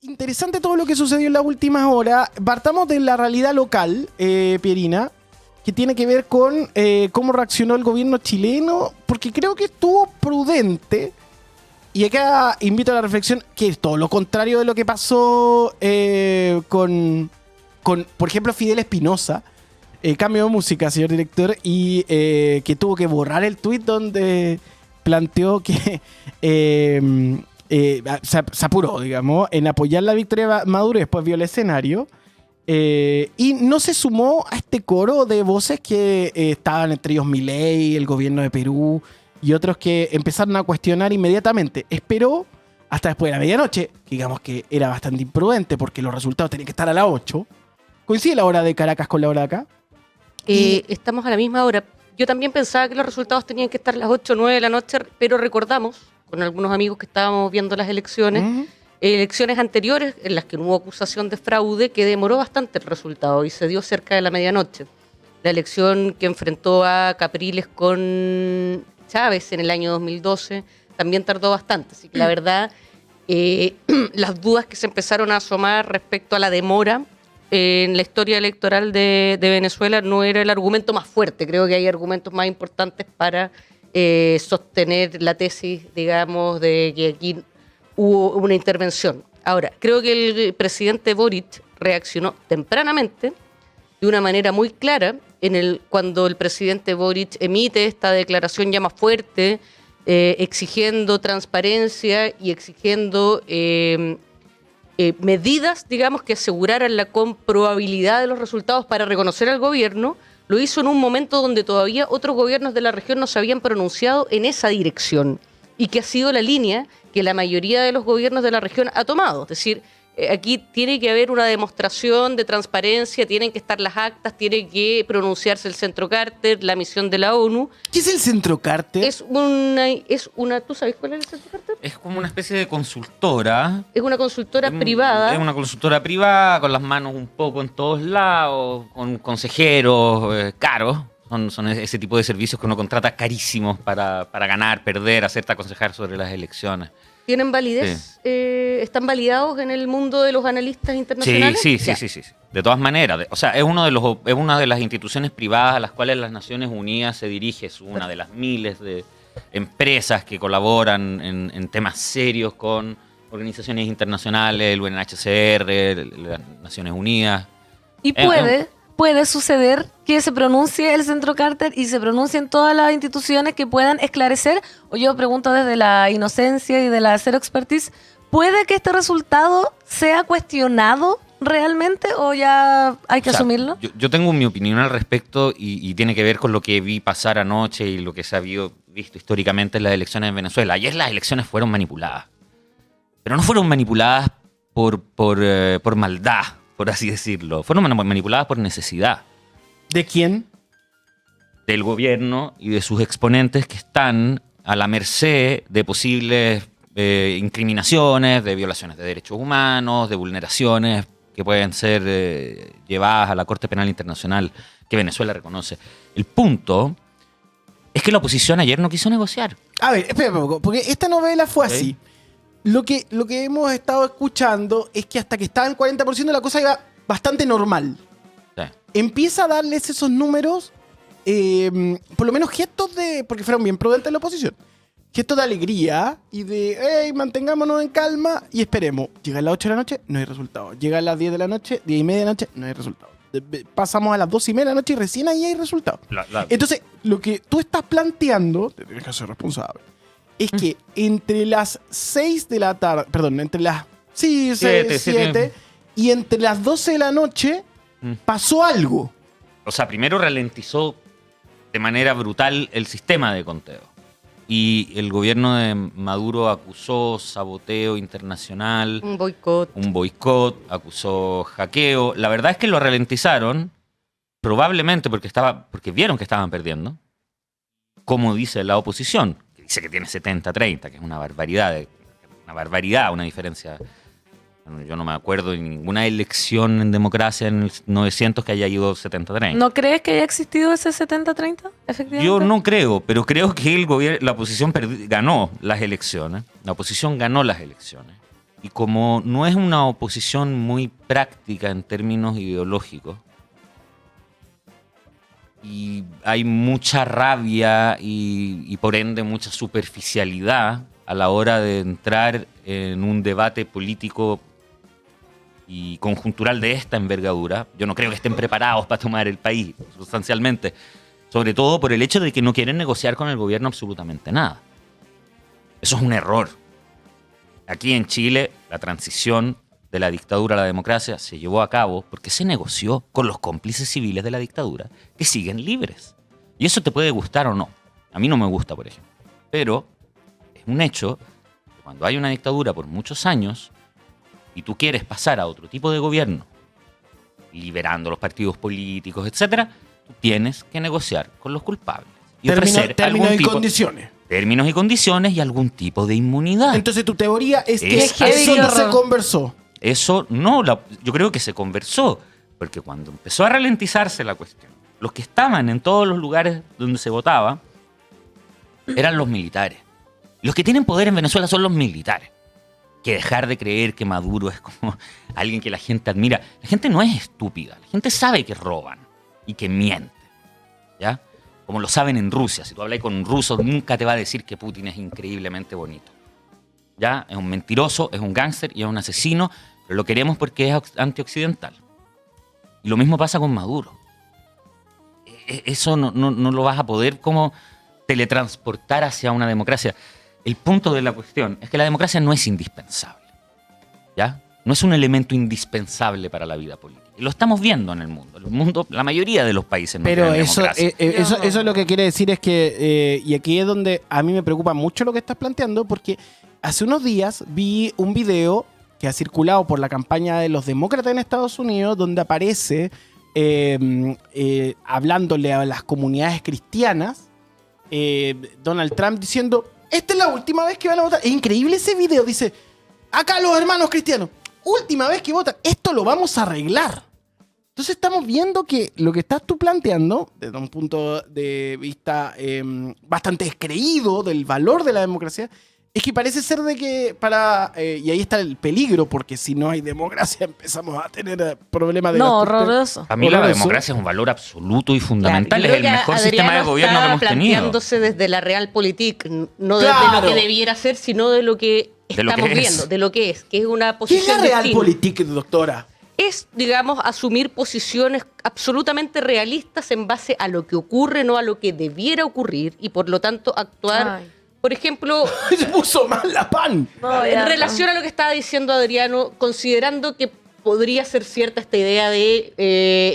Interesante todo lo que sucedió en las últimas horas. Partamos de la realidad local, Pierina, que tiene que ver con cómo reaccionó el gobierno chileno, porque creo que estuvo prudente. Y acá invito a la reflexión, que es todo lo contrario de lo que pasó con, por ejemplo, Fidel Espinosa. Cambio de música, señor director, y que tuvo que borrar el tuit donde planteó que se apuró, digamos, en apoyar la victoria de Maduro y después vio el escenario. Y no se sumó a este coro de voces que estaban entre ellos Milei, el gobierno de Perú y otros que empezaron a cuestionar inmediatamente. Esperó hasta después de la medianoche, digamos que era bastante imprudente porque los resultados tenían que estar a las 8. ¿Coincide la hora de Caracas con la hora de acá? Estamos a la misma hora. Yo también pensaba que los resultados tenían que estar a las 8 o 9 de la noche, pero recordamos, con algunos amigos que estábamos viendo las elecciones, elecciones anteriores en las que no hubo acusación de fraude, que demoró bastante el resultado y se dio cerca de la medianoche. La elección que enfrentó a Capriles con Chávez en el año 2012 también tardó bastante. Así que la verdad, las dudas que se empezaron a asomar respecto a la demora en la historia electoral de Venezuela no era el argumento más fuerte. Creo que hay argumentos más importantes para sostener la tesis, digamos, de que aquí hubo una intervención. Ahora, creo que el presidente Boric reaccionó tempranamente, de una manera muy clara, cuando el presidente Boric emite esta declaración ya más fuerte, exigiendo transparencia y exigiendo medidas, digamos, que aseguraran la comprobabilidad de los resultados para reconocer al gobierno. Lo hizo en un momento donde todavía otros gobiernos de la región no se habían pronunciado en esa dirección y que ha sido la línea que la mayoría de los gobiernos de la región ha tomado. Es decir, aquí tiene que haber una demostración de transparencia, tienen que estar las actas, tiene que pronunciarse el Centro Carter, la misión de la ONU. ¿Qué es el Centro Carter? Es una, ¿tú sabes cuál es el Centro Carter? Es como una especie de consultora. Es una consultora privada. Es una consultora privada con las manos un poco en todos lados, con consejeros caros. Son ese tipo de servicios que uno contrata carísimos para ganar, perder, hacerte aconsejar sobre las elecciones. ¿Tienen validez? Sí. ¿Están validados en el mundo de los analistas internacionales? Sí. De todas maneras. O sea, es una de las instituciones privadas a las cuales las Naciones Unidas se dirige. Es una de las miles de empresas que colaboran en temas serios con organizaciones internacionales, el UNHCR, las Naciones Unidas. Y puede suceder que se pronuncie el Centro Carter y se pronuncien todas las instituciones que puedan esclarecer, o yo pregunto desde la inocencia y de la cero expertise, ¿puede que este resultado sea cuestionado realmente o ya hay que asumirlo? Yo tengo mi opinión al respecto y tiene que ver con lo que vi pasar anoche y lo que se ha visto históricamente en las elecciones en Venezuela. Ayer las elecciones fueron manipuladas, pero no fueron manipuladas por maldad, por así decirlo. Fueron manipuladas por necesidad. ¿De quién? Del gobierno y de sus exponentes que están a la merced de posibles incriminaciones, de violaciones de derechos humanos, de vulneraciones que pueden ser llevadas a la Corte Penal Internacional que Venezuela reconoce. El punto es que la oposición ayer no quiso negociar. A ver, espera un poco, porque esta novela fue así. Lo que hemos estado escuchando es que hasta que estaba en 40% la cosa iba bastante normal. Sí. Empieza a darles esos números, por lo menos gestos de... porque fueron bien prudentes en la oposición. Gestos de alegría y de, hey, mantengámonos en calma y esperemos. Llega a las 8 de la noche, no hay resultado. Llega a las 10 de la noche, 10 y media de la noche, no hay resultado. Pasamos a las 2 y media de la noche y recién ahí hay resultado. Entonces, lo que tú estás planteando, te tienes que ser responsable, es que entre las 6 de la tarde, perdón, entre las 7 y entre las 12 de la noche pasó algo. O sea, primero ralentizó de manera brutal el sistema de conteo. Y el gobierno de Maduro acusó saboteo internacional. Un boicot, acusó hackeo. La verdad es que lo ralentizaron, probablemente porque vieron que estaban perdiendo, como dice la oposición. Dice que tiene 70-30, que es una barbaridad, una diferencia. Yo no me acuerdo de ninguna elección en democracia en el 900 que haya ido 70-30. ¿No crees que haya existido ese 70-30, efectivamente? Yo no creo, pero creo que la oposición ganó las elecciones. La oposición ganó las elecciones. Y como no es una oposición muy práctica en términos ideológicos, y hay mucha rabia y por ende mucha superficialidad a la hora de entrar en un debate político y conjuntural de esta envergadura, yo no creo que estén preparados para tomar el país, sustancialmente. Sobre todo por el hecho de que no quieren negociar con el gobierno absolutamente nada. Eso es un error. Aquí en Chile, la transición de la dictadura a la democracia se llevó a cabo porque se negoció con los cómplices civiles de la dictadura que siguen libres. Y eso te puede gustar o no. A mí no me gusta, por ejemplo. Pero es un hecho que cuando hay una dictadura por muchos años y tú quieres pasar a otro tipo de gobierno, liberando los partidos políticos, etcétera, tú tienes que negociar con los culpables y ofrecer Términos algún y tipo, condiciones. términos y condiciones y algún tipo de inmunidad. Entonces tu teoría es que Es eso no así. se conversó. Eso no, yo creo que se conversó, porque cuando empezó a ralentizarse la cuestión, los que estaban en todos los lugares donde se votaba eran los militares. Los que tienen poder en Venezuela son los militares. Que dejar de creer que Maduro es como alguien que la gente admira. La gente no es estúpida, la gente sabe que roban y que mienten, ¿ya? Como lo saben en Rusia. Si tú hablas con un ruso, nunca te va a decir que Putin es increíblemente bonito. ¿Ya? Es un mentiroso, es un gángster y es un asesino, pero lo queremos porque es antioccidental. Y lo mismo pasa con Maduro. Eso no lo vas a poder como teletransportar hacia una democracia. El punto de la cuestión es que la democracia no es indispensable, ¿ya? No es un elemento indispensable para la vida política. Y lo estamos viendo en el mundo. El mundo, la mayoría de los países no Pero tienen eso, democracia. eso lo que quiere decir es que, y aquí es donde a mí me preocupa mucho lo que estás planteando, porque hace unos días vi un video que ha circulado por la campaña de los demócratas en Estados Unidos, donde aparece hablándole a las comunidades cristianas, Donald Trump diciendo, esta es la última vez que van a votar. Es increíble ese video, dice, acá los hermanos cristianos, última vez que votan, esto lo vamos a arreglar. Entonces estamos viendo que lo que estás tú planteando, desde un punto de vista bastante descreído del valor de la democracia, es que parece ser de que y ahí está el peligro, porque si no hay democracia empezamos a tener problemas de No, bastante- horroroso. Para mí la horroroso. democracia es un valor absoluto y fundamental. Claro, yo Es el creo que mejor sistema de Adriano gobierno que está hemos tenido. planteándose desde la realpolitik, no desde Claro. lo que debiera ser, sino de lo que De lo que estamos es. viendo, de lo que es una ¿Qué es posición la distinta. realpolitik, doctora? Es, digamos, asumir posiciones absolutamente realistas en base a lo que ocurre, no a lo que debiera ocurrir, y por lo tanto actuar, Ay. por ejemplo, Se puso mal la pan. No, en ya, relación a lo que estaba diciendo Adriano, considerando que podría ser cierta esta idea de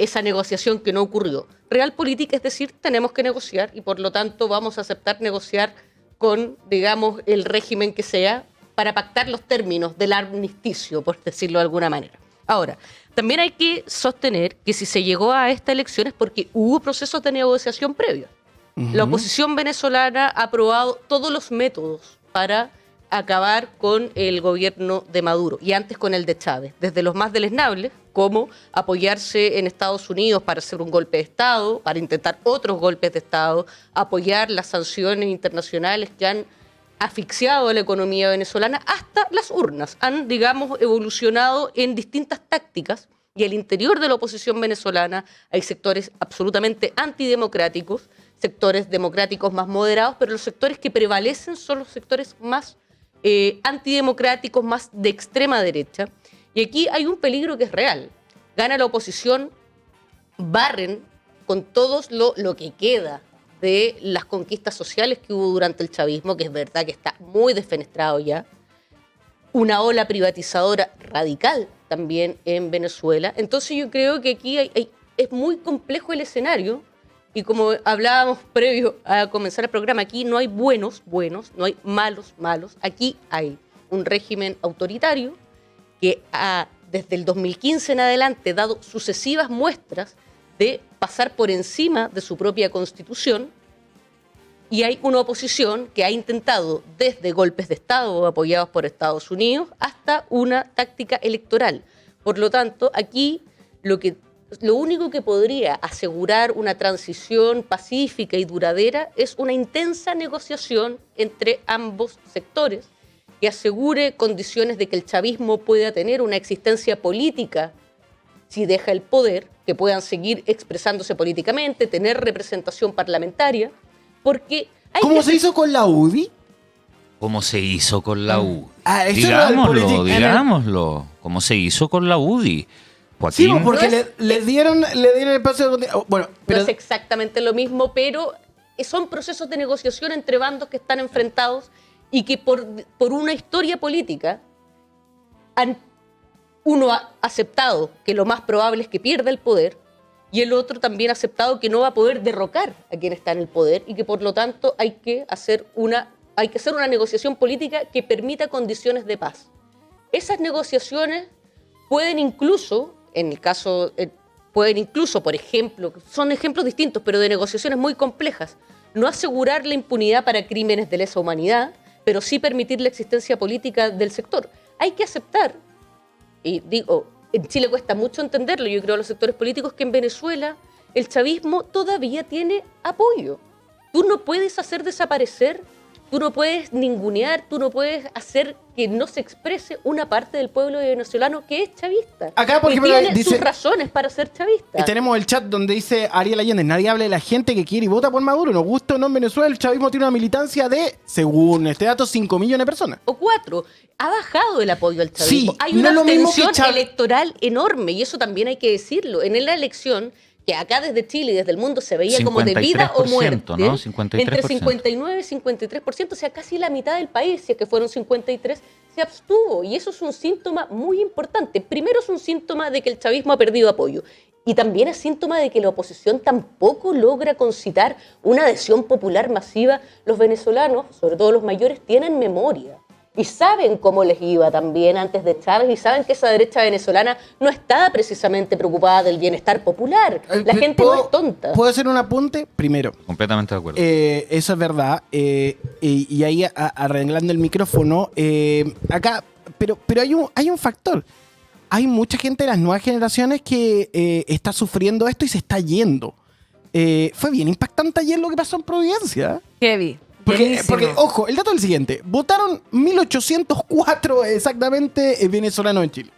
esa negociación que no ocurrió. Realpolitik, es decir, tenemos que negociar y por lo tanto vamos a aceptar negociar con, digamos, el régimen que sea para pactar los términos del armisticio, por decirlo de alguna manera. Ahora, también hay que sostener que si se llegó a esta elección es porque hubo procesos de negociación previos. La oposición venezolana ha probado todos los métodos para acabar con el gobierno de Maduro y antes con el de Chávez, desde los más deleznables, como apoyarse en Estados Unidos para hacer un golpe de Estado, para intentar otros golpes de Estado, apoyar las sanciones internacionales que han asfixiado a la economía venezolana, hasta las urnas. Han, digamos, evolucionado en distintas tácticas y al interior de la oposición venezolana hay sectores absolutamente antidemocráticos, sectores democráticos más moderados, pero los sectores que prevalecen son los sectores más antidemocráticos, más de extrema derecha. Y aquí hay un peligro que es real. Gana la oposición, barren con todo lo que queda de las conquistas sociales que hubo durante el chavismo, que es verdad que está muy desfenestrado ya, una ola privatizadora radical también en Venezuela. Entonces yo creo que aquí es muy complejo el escenario y como hablábamos previo a comenzar el programa, aquí no hay buenos, no hay malos. Aquí hay un régimen autoritario que desde el 2015 en adelante dado sucesivas muestras de pasar por encima de su propia constitución, y hay una oposición que ha intentado desde golpes de Estado apoyados por Estados Unidos hasta una táctica electoral. Por lo tanto, aquí lo único que podría asegurar una transición pacífica y duradera es una intensa negociación entre ambos sectores que asegure condiciones de que el chavismo pueda tener una existencia política si deja el poder, que puedan seguir expresándose políticamente, tener representación parlamentaria, porque hay ¿Cómo que se hizo con la UDI? ¿Cómo se hizo con la UDI? Eso era el Digámoslo, político. digámoslo. ¿Cómo se hizo con la UDI? Sí, Joaquín, porque No es- le dieron el espacio de... Bueno, pero... no es exactamente lo mismo, pero son procesos de negociación entre bandos que están enfrentados y que por una historia política uno ha aceptado que lo más probable es que pierda el poder y el otro también ha aceptado que no va a poder derrocar a quien está en el poder y que por lo tanto hay que hacer una negociación política que permita condiciones de paz. Esas negociaciones pueden incluso, por ejemplo, son ejemplos distintos, pero de negociaciones muy complejas, no asegurar la impunidad para crímenes de lesa humanidad, pero sí permitir la existencia política del sector. Hay que aceptar, y digo, en Chile cuesta mucho entenderlo, yo creo a los sectores políticos, que en Venezuela el chavismo todavía tiene apoyo. Tú no puedes hacer desaparecer, tú no puedes ningunear, tú no puedes hacer que no se exprese una parte del pueblo venezolano que es chavista. Acá, por y ejemplo, tiene dice- sus razones para ser chavista. Tenemos el chat donde dice Ariel Allende, nadie habla de la gente que quiere y vota por Maduro. Nos gusta o no en Venezuela, el chavismo tiene una militancia de, según este dato, 5 millones de personas. O 4, ha bajado el apoyo al chavismo. Sí, Hay no una es lo mismo que abstención Chávez. electoral enorme y eso también hay que decirlo. En la elección, que acá desde Chile y desde el mundo se veía como de vida o 53%, muerte, ¿no? 53%. entre 59 y 53%, o sea, casi la mitad del país, si es que fueron 53, se abstuvo. Y eso es un síntoma muy importante. Primero es un síntoma de que el chavismo ha perdido apoyo. Y también es síntoma de que la oposición tampoco logra concitar una adhesión popular masiva. Los venezolanos, sobre todo los mayores, tienen memoria. Y saben cómo les iba también antes de Chávez y saben que esa derecha venezolana no está precisamente preocupada del bienestar popular. La gente no es tonta. ¿Puedo hacer un apunte? Primero, completamente de acuerdo. eso es verdad. Y ahí arreglando el micrófono, acá, pero hay un factor. Hay mucha gente de las nuevas generaciones que está sufriendo esto y se está yendo. Fue bien impactante ayer lo que pasó en Providencia. Heavy. Porque, ojo, el dato es el siguiente. Votaron 1.804 exactamente venezolanos en Chile.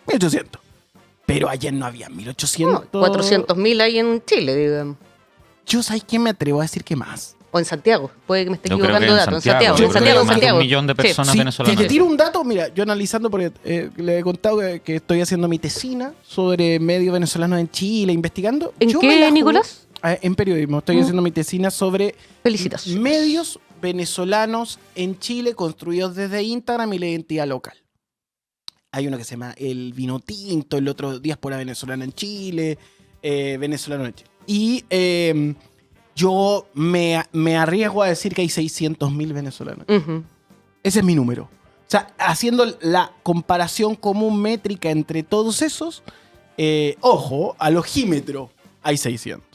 1.800. Pero ayer no había 1.800. 400.000 hay en Chile, digamos. Yo, ¿sabes qué? Me atrevo a decir que más. O en Santiago. Puede que me esté Yo creo que equivocando de dato. En Santiago. Yo En creo Santiago. que En más de Santiago. 1 millón de personas Sí, venezolanas. te tiro un dato. Mira, yo analizando, porque le he contado que estoy haciendo mi tesina sobre medios venezolanos en Chile, investigando. ¿En Yo qué, me la jugué- Nicolás? En periodismo. Estoy haciendo mi tesina sobre Felicitaciones. medios venezolanos en Chile construidos desde Instagram y la identidad local. Hay uno que se llama El Vino Tinto, el otro Diáspora Venezolana en Chile, venezolano en Chile. Y yo me arriesgo a decir que hay 600.000 venezolanos. Ujú. Ese es mi número. O sea, haciendo la comparación común métrica entre todos esos, ojo, al ojímetro hay 600.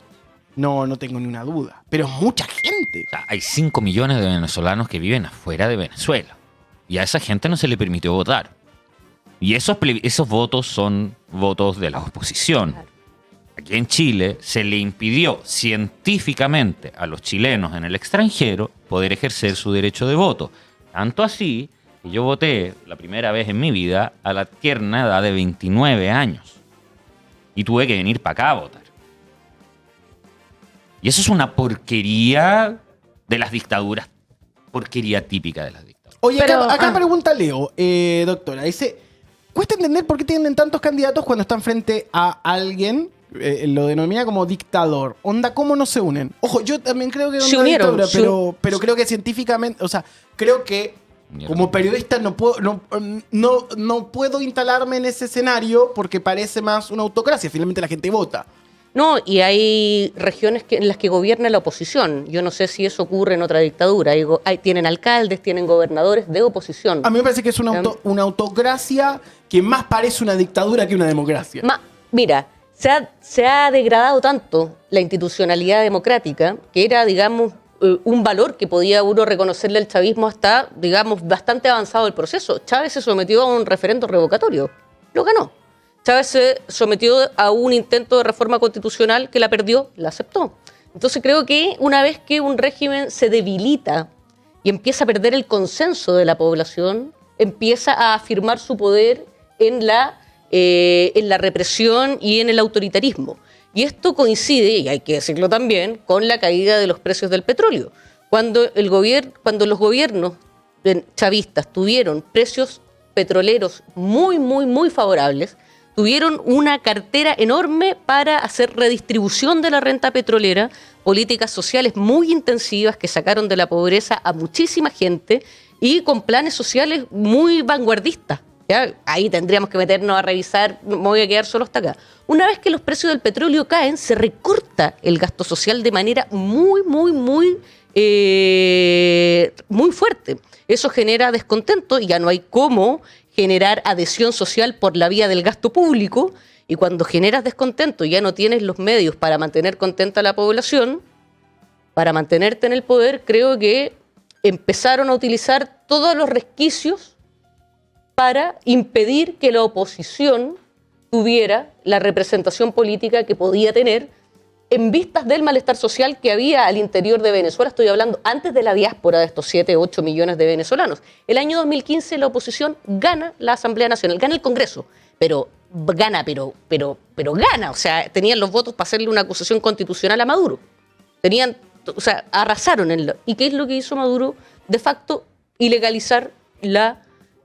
No tengo ni una duda. Pero es mucha gente. O sea, hay 5 millones de venezolanos que viven afuera de Venezuela. Y a esa gente no se le permitió votar. Y esos votos son votos de la oposición. Claro. Aquí en Chile se le impidió científicamente a los chilenos en el extranjero poder ejercer su derecho de voto. Tanto así que yo voté la primera vez en mi vida a la tierna edad de 29 años. Y tuve que venir para acá a votar. Y eso es una porquería de las dictaduras. Porquería típica de las dictaduras. Oye, Pero, acá pregunta Leo, doctora. Dice, cuesta entender por qué tienen tantos candidatos cuando están frente a alguien, lo denomina como dictador. Onda, ¿cómo no se unen? Ojo, yo también creo que es Se una unieron, dictadura, pero creo que científicamente, o sea, creo que como periodista no puedo instalarme en ese escenario porque parece más una autocracia. Finalmente la gente vota. No, y hay regiones en las que gobierna la oposición. Yo no sé si eso ocurre en otra dictadura. Tienen alcaldes, tienen gobernadores de oposición. A mí me parece que es una autocracia que más parece una dictadura que una democracia. Mira, se ha degradado tanto la institucionalidad democrática que era, digamos, un valor que podía uno reconocerle al chavismo hasta, digamos, bastante avanzado el proceso. Chávez se sometió a un referendo revocatorio. Lo ganó. Chávez se sometió a un intento de reforma constitucional que la perdió, la aceptó. Entonces creo que una vez que un régimen se debilita y empieza a perder el consenso de la población, empieza a afirmar su poder en la represión y en el autoritarismo. Y esto coincide, y hay que decirlo también, con la caída de los precios del petróleo. Cuando los gobiernos chavistas tuvieron precios petroleros muy, muy, muy favorables, tuvieron una cartera enorme para hacer redistribución de la renta petrolera, políticas sociales muy intensivas que sacaron de la pobreza a muchísima gente y con planes sociales muy vanguardistas. ¿Ya? Ahí tendríamos que meternos a revisar, me voy a quedar solo hasta acá. Una vez que los precios del petróleo caen, se recorta el gasto social de manera muy, muy, muy, muy fuerte. Eso genera descontento y ya no hay cómo generar adhesión social por la vía del gasto público, y cuando generas descontento y ya no tienes los medios para mantener contenta a la población, para mantenerte en el poder, creo que empezaron a utilizar todos los resquicios para impedir que la oposición tuviera la representación política que podía tener en vistas del malestar social que había al interior de Venezuela. Estoy hablando antes de la diáspora de estos 7, 8 millones de venezolanos. El año 2015 la oposición gana la Asamblea Nacional, gana el Congreso, pero gana. O sea, tenían los votos para hacerle una acusación constitucional a Maduro. Arrasaron en ¿Y qué es lo que hizo Maduro? De facto, ilegalizar la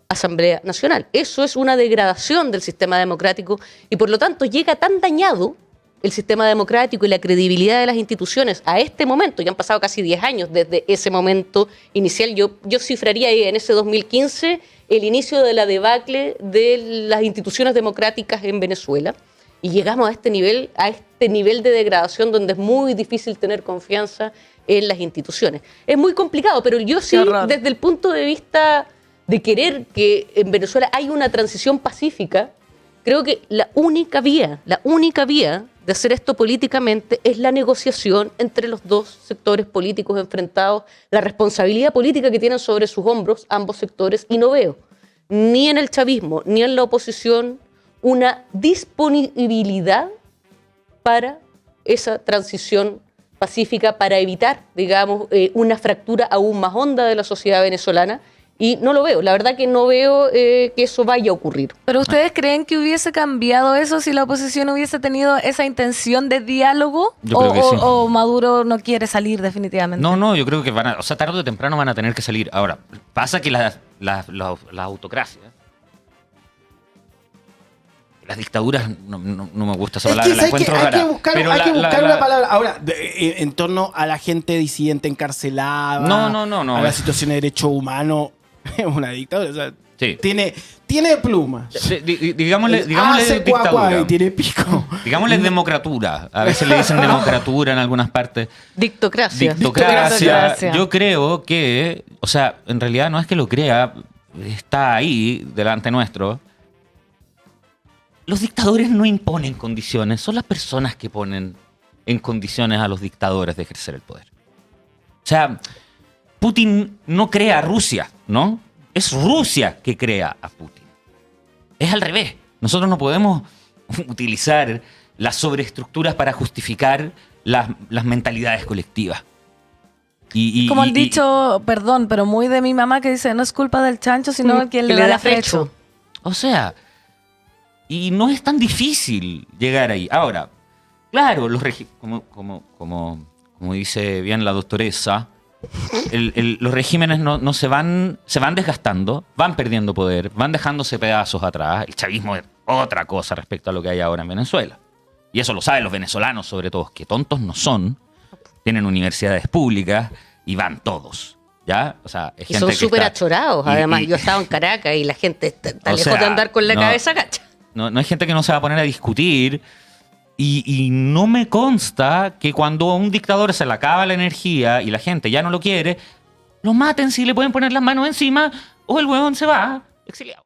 Asamblea Nacional. Eso es una degradación del sistema democrático y por lo tanto llega tan dañado el sistema democrático y la credibilidad de las instituciones a este momento. Ya han pasado casi 10 años desde ese momento inicial. Yo cifraría ahí en ese 2015 el inicio de la debacle de las instituciones democráticas en Venezuela y llegamos a este nivel de degradación donde es muy difícil tener confianza en las instituciones. Es muy complicado, pero yo sí, desde el punto de vista de querer que en Venezuela haya una transición pacífica, creo que la única vía de hacer esto políticamente es la negociación entre los dos sectores políticos enfrentados, la responsabilidad política que tienen sobre sus hombros ambos sectores, y no veo ni en el chavismo ni en la oposición una disponibilidad para esa transición pacífica, para evitar, digamos, una fractura aún más honda de la sociedad venezolana. Y no lo veo, la verdad que no veo que eso vaya a ocurrir. ¿Pero ustedes creen que hubiese cambiado eso si la oposición hubiese tenido esa intención de diálogo? Yo creo que sí. ¿O Maduro no quiere salir definitivamente? No, yo creo que tarde o temprano van a tener que salir. Ahora, pasa que las autocracias, las dictaduras, no me gusta esa palabra, la encuentro rara. Hay que buscar una palabra. Ahora, en torno a la gente disidente encarcelada, no. a la situación de derechos humanos, es una dictadura. O sea, sí. Tiene plumas. Digámosle dictadura. Y tiene pico. Digámosle democratura. A veces le dicen democratura en algunas partes. Dictocracia. Yo creo que, o sea, en realidad no es que lo crea, está ahí delante nuestro. Los dictadores no imponen condiciones, son las personas que ponen en condiciones a los dictadores de ejercer el poder. O sea, Putin no crea a Rusia, ¿no? Es Rusia que crea a Putin. Es al revés. Nosotros no podemos utilizar las sobreestructuras para justificar las mentalidades colectivas. Como el dicho, perdón, pero muy de mi mamá que dice, no es culpa del chancho, sino quien le da la frecho. O sea, y no es tan difícil llegar ahí. Ahora, claro, como dice bien la doctoresa, los regímenes no se van desgastando, van perdiendo poder, van dejándose pedazos atrás. El chavismo es otra cosa respecto a lo que hay ahora en Venezuela. Y eso lo saben los venezolanos, sobre todo, que tontos no son, tienen universidades públicas y van todos. ¿Ya? O sea, es y gente son súper achorados, además. Yo estaba en Caracas y la gente está lejos de andar con la cabeza gacha. No hay gente que no se va a poner a discutir. Y no me consta que cuando a un dictador se le acaba la energía y la gente ya no lo quiere, lo maten si le pueden poner las manos encima o el huevón se va exiliado.